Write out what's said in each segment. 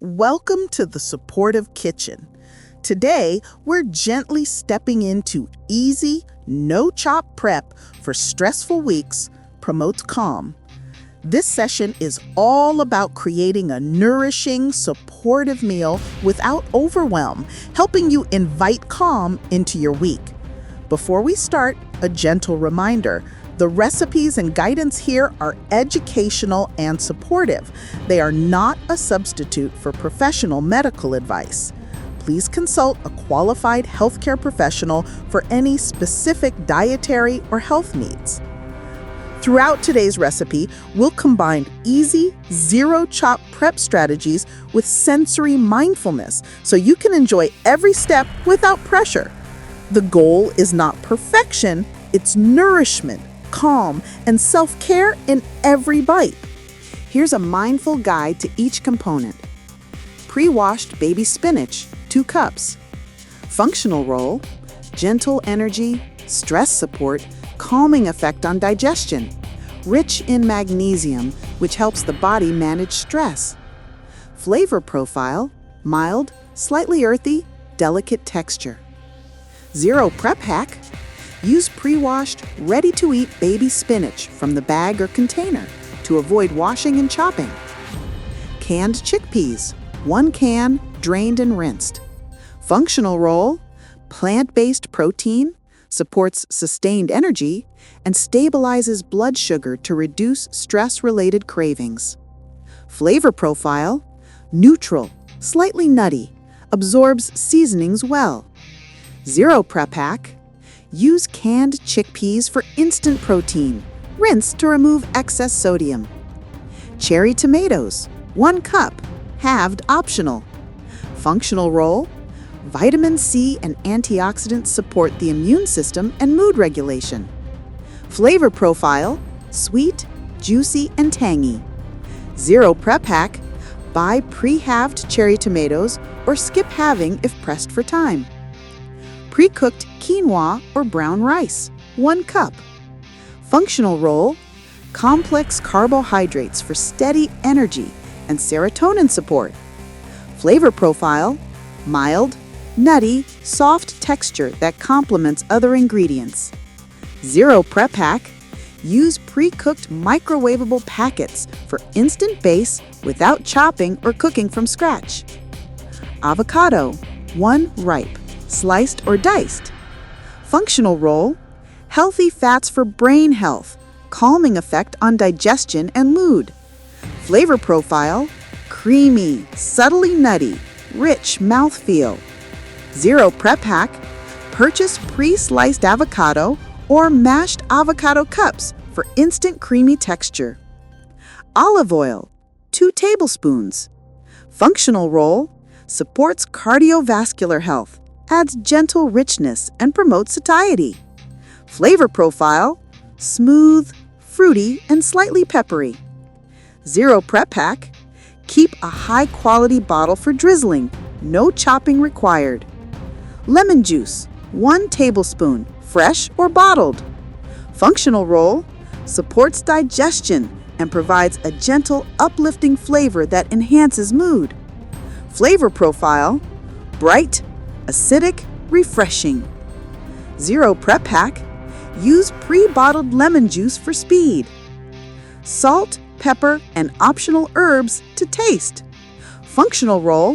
Welcome to the Supportive Kitchen. Today, we're gently stepping into easy, no-chop prep for stressful weeks, promotes calm. This session is all about creating a nourishing, supportive meal without overwhelm, helping you invite calm into your week. Before we start, a gentle reminder. The recipes and guidance here are educational and supportive. They are not a substitute for professional medical advice. Please consult a qualified healthcare professional for any specific dietary or health needs. Throughout today's recipe, we'll combine easy, zero-chop prep strategies with sensory mindfulness so you can enjoy every step without pressure. The goal is not perfection, it's nourishment, calm, and self-care in every bite. Here's a mindful guide to each component. Pre-washed baby spinach, 2 cups. Functional roll, gentle energy, stress support, calming effect on digestion. Rich in magnesium, which helps the body manage stress. Flavor profile, mild, slightly earthy, delicate texture. Zero prep hack. Use pre-washed, ready-to-eat baby spinach from the bag or container to avoid washing and chopping. Canned chickpeas, 1 can, drained and rinsed. Functional roll, plant-based protein, supports sustained energy, and stabilizes blood sugar to reduce stress-related cravings. Flavor profile, neutral, slightly nutty, absorbs seasonings well. Zero prep hack. Use canned chickpeas for instant protein. Rinse to remove excess sodium. Cherry tomatoes, 1 cup, halved optional. Functional roll, vitamin C and antioxidants support the immune system and mood regulation. Flavor profile, sweet, juicy, and tangy. Zero prep hack, buy pre-halved cherry tomatoes or skip halving if pressed for time. Pre-cooked quinoa or brown rice, 1 cup. Functional roll, complex carbohydrates for steady energy and serotonin support. Flavor profile, mild, nutty, soft texture that complements other ingredients. Zero prep hack, use pre-cooked microwavable packets for instant base without chopping or cooking from scratch. Avocado, 1 ripe, sliced or diced. Functional roll, healthy fats for brain health, calming effect on digestion and mood. Flavor profile, creamy, subtly nutty, rich mouthfeel. Zero prep hack, purchase pre-sliced avocado or mashed avocado cups for instant creamy texture. Olive oil, 2 tablespoons. Functional roll, supports cardiovascular health, adds gentle richness, and promotes satiety. Flavor profile, smooth, fruity, and slightly peppery. Zero prep hack, keep a high-quality bottle for drizzling, no chopping required. Lemon juice, 1 tablespoon, fresh or bottled. Functional roll, supports digestion and provides a gentle, uplifting flavor that enhances mood. Flavor profile, bright, acidic, refreshing. Zero prep hack, use pre-bottled lemon juice for speed. Salt, pepper, and optional herbs to taste. Functional roll,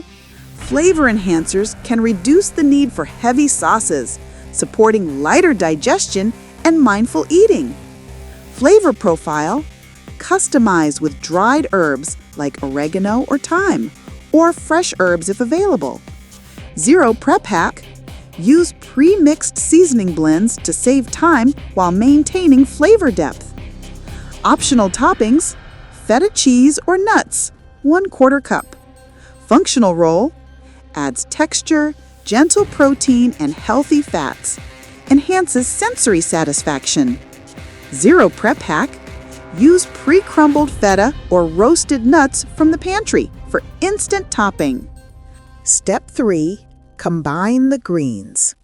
flavor enhancers can reduce the need for heavy sauces, supporting lighter digestion and mindful eating. Flavor profile, customize with dried herbs like oregano or thyme, or fresh herbs if available. Zero prep hack, use pre-mixed seasoning blends to save time while maintaining flavor depth. Optional toppings, feta cheese or nuts, 1/4 cup. Functional roll, adds texture, gentle protein, and healthy fats. Enhances sensory satisfaction. Zero prep hack, use pre-crumbled feta or roasted nuts from the pantry for instant topping. Step 3. Combine the greens.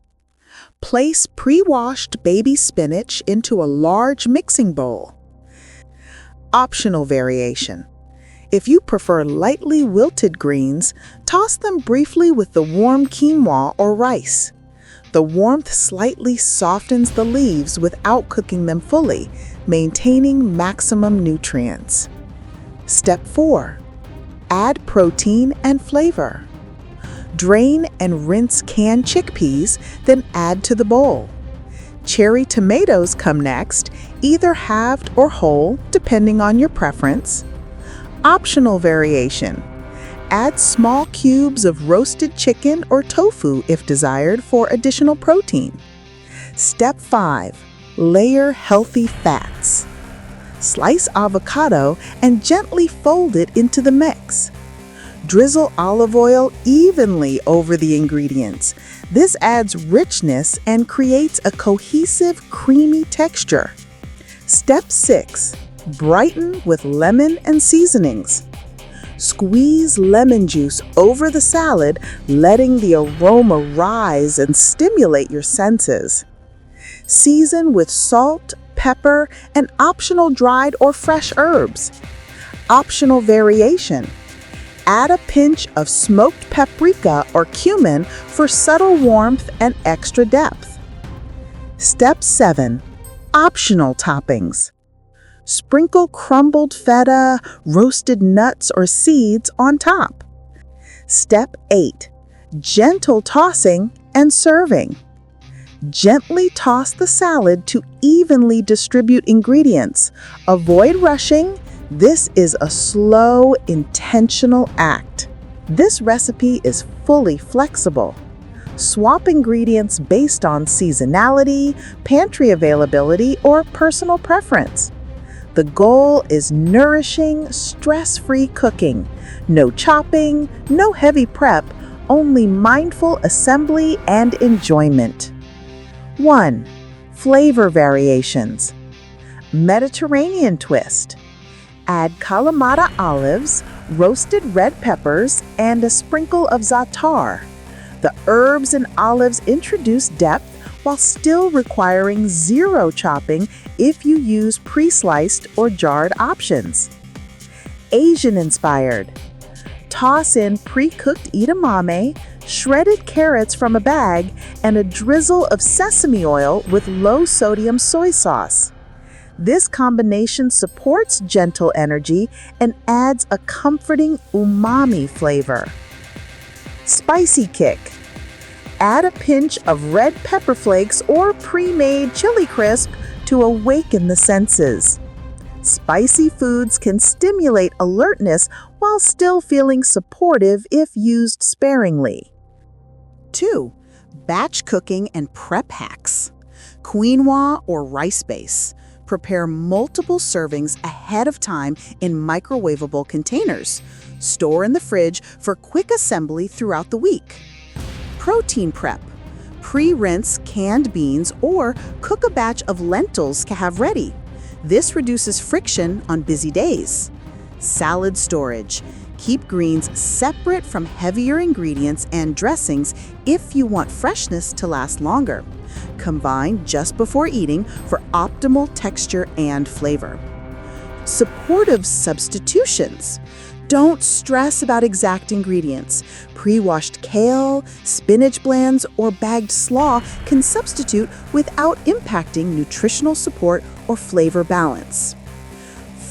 Place pre-washed baby spinach into a large mixing bowl. Optional variation. If you prefer lightly wilted greens, toss them briefly with the warm quinoa or rice. The warmth slightly softens the leaves without cooking them fully, maintaining maximum nutrients. Step 4. Add protein and flavor. Drain and rinse canned chickpeas, then add to the bowl. Cherry tomatoes come next, either halved or whole, depending on your preference. Optional variation. Add small cubes of roasted chicken or tofu if desired for additional protein. Step 5. Layer healthy fats. Slice avocado and gently fold it into the mix. Drizzle olive oil evenly over the ingredients. This adds richness and creates a cohesive, creamy texture. Step 6. Brighten with lemon and seasonings. Squeeze lemon juice over the salad, letting the aroma rise and stimulate your senses. Season with salt, pepper, and optional dried or fresh herbs. Optional variation. Add a pinch of smoked paprika or cumin for subtle warmth and extra depth. Step 7. Optional toppings. Sprinkle crumbled feta, roasted nuts or seeds on top. Step 8. Gentle tossing and serving. Gently toss the salad to evenly distribute ingredients. Avoid rushing. This is a slow, intentional act. This recipe is fully flexible. Swap ingredients based on seasonality, pantry availability, or personal preference. The goal is nourishing, stress-free cooking. No chopping, no heavy prep, only mindful assembly and enjoyment. 1. Flavor variations. Mediterranean twist. Add Kalamata olives, roasted red peppers, and a sprinkle of za'atar. The herbs and olives introduce depth while still requiring zero chopping if you use pre-sliced or jarred options. Asian-inspired. Toss in pre-cooked edamame, shredded carrots from a bag, and a drizzle of sesame oil with low-sodium soy sauce. This combination supports gentle energy and adds a comforting umami flavor. Spicy kick. Add a pinch of red pepper flakes or pre-made chili crisp to awaken the senses. Spicy foods can stimulate alertness while still feeling supportive if used sparingly. 2. Batch cooking and prep hacks. Quinoa or rice base. Prepare multiple servings ahead of time in microwavable containers. Store in the fridge for quick assembly throughout the week. Protein prep. Pre-rinse canned beans or cook a batch of lentils to have ready. This reduces friction on busy days. Salad storage. Keep greens separate from heavier ingredients and dressings if you want freshness to last longer. Combine just before eating for optimal texture and flavor. Supportive substitutions. Don't stress about exact ingredients. Pre-washed kale, spinach blends, or bagged slaw can substitute without impacting nutritional support or flavor balance.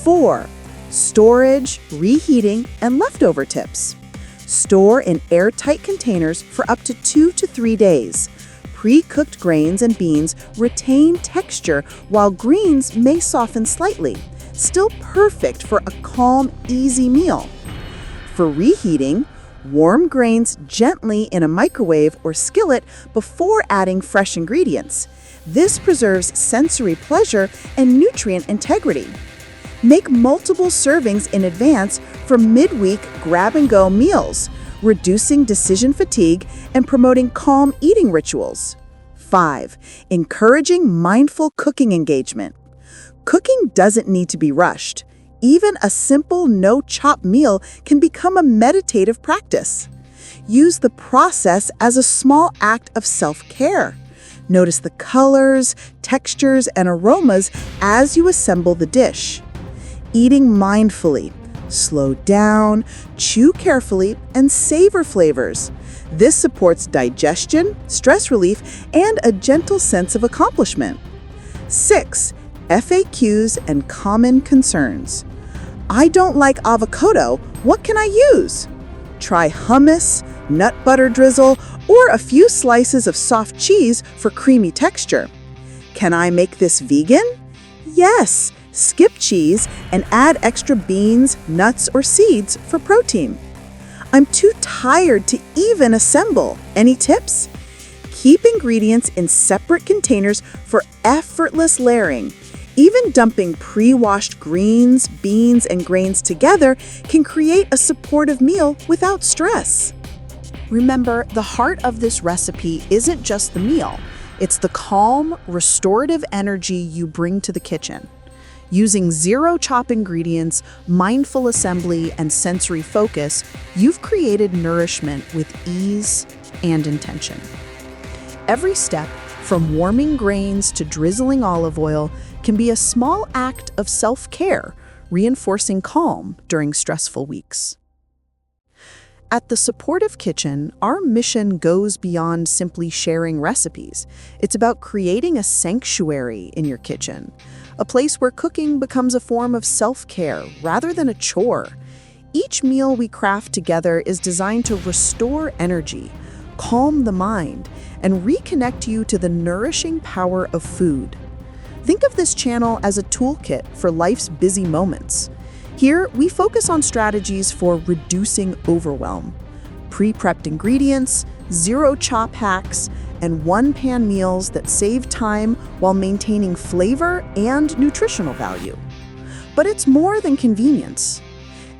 4. Storage, reheating, and leftover tips. Store in airtight containers for up to 2 to 3 days. Pre-cooked grains and beans retain texture while greens may soften slightly. Still perfect for a calm, easy meal. For reheating, warm grains gently in a microwave or skillet before adding fresh ingredients. This preserves sensory pleasure and nutrient integrity. Make multiple servings in advance for midweek grab-and-go meals, reducing decision fatigue and promoting calm eating rituals. 5. Encouraging mindful cooking engagement. Cooking doesn't need to be rushed. Even a simple no-chop meal can become a meditative practice. Use the process as a small act of self-care. Notice the colors, textures, and aromas as you assemble the dish. Eating mindfully, Slow down, chew carefully, and savor flavors. This supports digestion, stress relief, and a gentle sense of accomplishment. 6. FAQs and common concerns. I don't like avocado. What can I use? Try hummus, nut butter drizzle, or a few slices of soft cheese for creamy texture. Can I make this vegan? Yes, skip cheese and add extra beans, nuts, or seeds for protein. I'm too tired to even assemble. Any tips? Keep ingredients in separate containers for effortless layering. Even dumping pre-washed greens, beans, and grains together can create a supportive meal without stress. Remember, the heart of this recipe isn't just the meal. It's the calm, restorative energy you bring to the kitchen. Using zero-chop ingredients, mindful assembly, and sensory focus, you've created nourishment with ease and intention. Every step, from warming grains to drizzling olive oil, can be a small act of self-care, reinforcing calm during stressful weeks. At The Supportive Kitchen, our mission goes beyond simply sharing recipes. It's about creating a sanctuary in your kitchen, a place where cooking becomes a form of self-care rather than a chore. Each meal we craft together is designed to restore energy, calm the mind, and reconnect you to the nourishing power of food. Think of this channel as a toolkit for life's busy moments. Here, we focus on strategies for reducing overwhelm, pre-prepped ingredients, zero-chop hacks, and one-pan meals that save time while maintaining flavor and nutritional value. But it's more than convenience.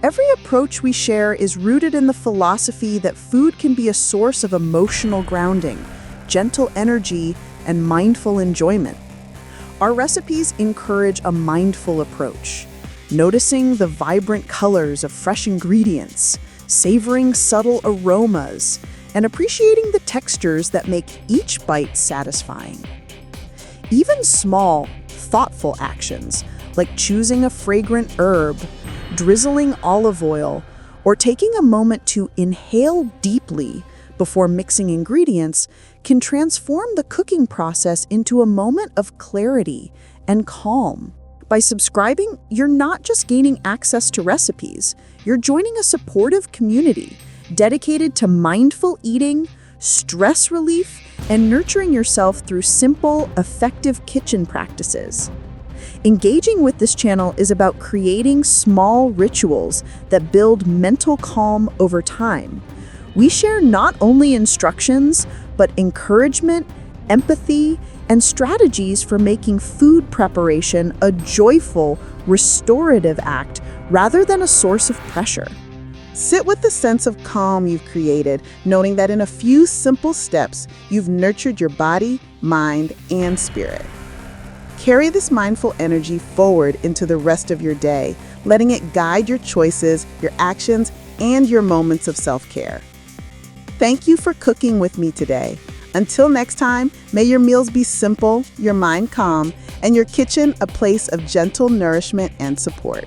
Every approach we share is rooted in the philosophy that food can be a source of emotional grounding, gentle energy, and mindful enjoyment. Our recipes encourage a mindful approach, noticing the vibrant colors of fresh ingredients, savoring subtle aromas, and appreciating the textures that make each bite satisfying. Even small, thoughtful actions, like choosing a fragrant herb, drizzling olive oil, or taking a moment to inhale deeply before mixing ingredients, can transform the cooking process into a moment of clarity and calm. By subscribing, you're not just gaining access to recipes, you're joining a supportive community dedicated to mindful eating, stress relief, and nurturing yourself through simple, effective kitchen practices. Engaging with this channel is about creating small rituals that build mental calm over time. We share not only instructions, but encouragement, empathy, and strategies for making food preparation a joyful, restorative act rather than a source of pressure. Sit with the sense of calm you've created, noting that in a few simple steps, you've nurtured your body, mind, and spirit. Carry this mindful energy forward into the rest of your day, letting it guide your choices, your actions, and your moments of self-care. Thank you for cooking with me today. Until next time, may your meals be simple, your mind calm, and your kitchen a place of gentle nourishment and support.